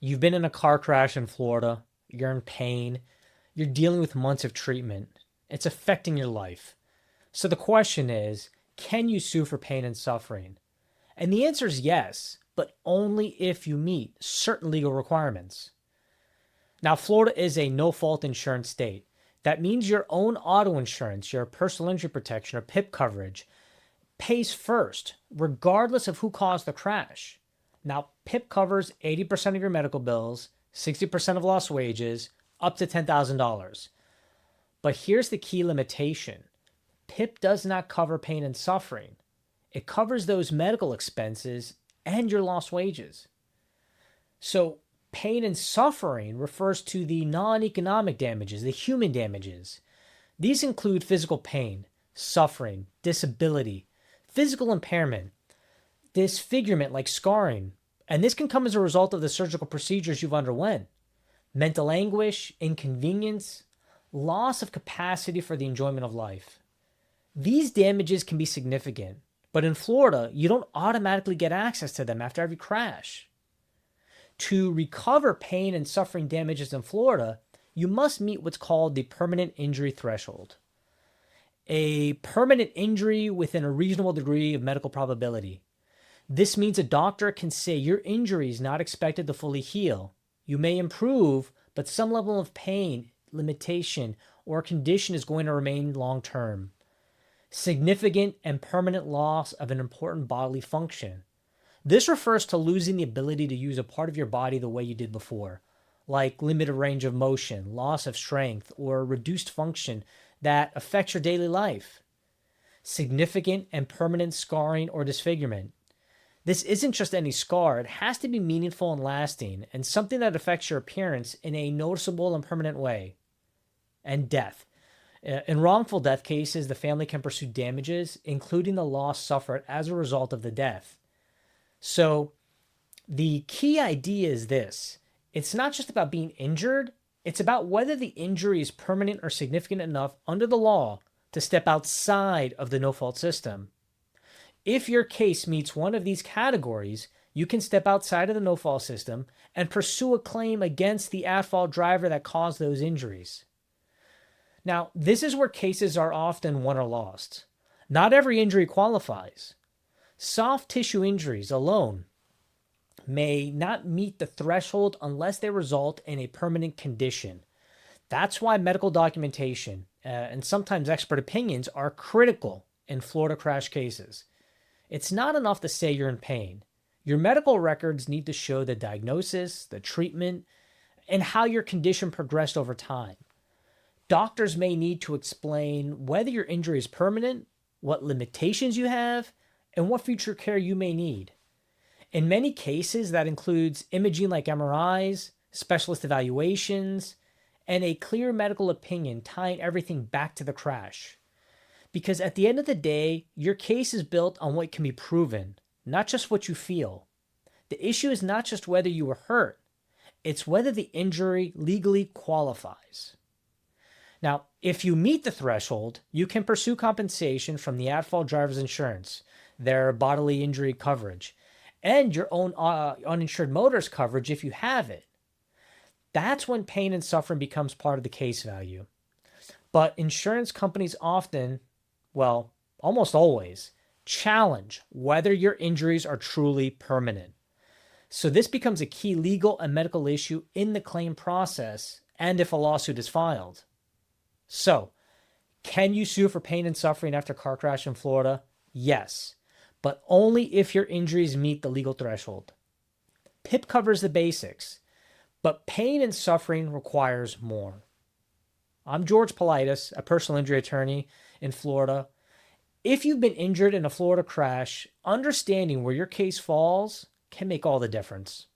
You've been in a car crash in Florida, you're in pain, you're dealing with months of treatment. It's affecting your life. So the question is, can you sue for pain and suffering? And the answer is yes, but only if you meet certain legal requirements. Now, Florida is a no fault insurance state. That means your own auto insurance, your personal injury protection, or PIP coverage pays first, regardless of who caused the crash. Now, PIP covers 80% of your medical bills, 60% of lost wages, up to $10,000. But here's the key limitation: PIP does not cover pain and suffering. It covers those medical expenses and your lost wages. So, pain and suffering refers to the non economic damages, the human damages. These include physical pain, suffering, disability, physical impairment, disfigurement like scarring, and this can come as a result of the surgical procedures you've underwent, mental anguish, inconvenience, loss of capacity for the enjoyment of life. These damages can be significant, but in Florida, you don't automatically get access to them after every crash. To recover pain and suffering damages in Florida, you must meet what's called the permanent injury threshold. A permanent injury within a reasonable degree of medical probability. This means a doctor can say your injury is not expected to fully heal. You may improve, but some level of pain, limitation, or condition is going to remain long term. Significant and permanent loss of an important bodily function. This refers to losing the ability to use a part of your body the way you did before, like limited range of motion, loss of strength, or reduced function that affects your daily life. Significant and permanent scarring or disfigurement. This isn't just any scar, it has to be meaningful and lasting, and something that affects your appearance in a noticeable and permanent way. And death. In wrongful death cases, the family can pursue damages, including the loss suffered as a result of the death. So, the key idea is this: it's not just about being injured, it's about whether the injury is permanent or significant enough under the law to step outside of the no fault system. If your case meets one of these categories, you can step outside of the no fault system and pursue a claim against the at fault driver that caused those injuries. Now, this is where cases are often won or lost. Not every injury qualifies. Soft tissue injuries alone may not meet the threshold unless they result in a permanent condition. That's why medical documentation and sometimes expert opinions are critical in Florida crash cases. It's not enough to say you're in pain. Your medical records need to show the diagnosis, the treatment, and how your condition progressed over time. Doctors may need to explain whether your injury is permanent, what limitations you have, and what future care you may need. In many cases, that includes imaging like MRIs, specialist evaluations, and a clear medical opinion tying everything back to the crash. Because at the end of the day, your case is built on what can be proven, not just what you feel. The issue is not just whether you were hurt, it's whether the injury legally qualifies. Now, if you meet the threshold, you can pursue compensation from the at-fault driver's insurance, their bodily injury coverage, and your own uninsured motorist coverage if you have it. That's when pain and suffering becomes part of the case value. But insurance companies often, well, almost always, challenge whether your injuries are truly permanent. So this becomes a key legal and medical issue in the claim process and if a lawsuit is filed. So, can you sue for pain and suffering after a car crash in Florida? Yes, but only if your injuries meet the legal threshold. PIP covers the basics, but pain and suffering requires more. I'm George Palaidis, a personal injury attorney in Florida. If you've been injured in a Florida crash, understanding where your case falls can make all the difference.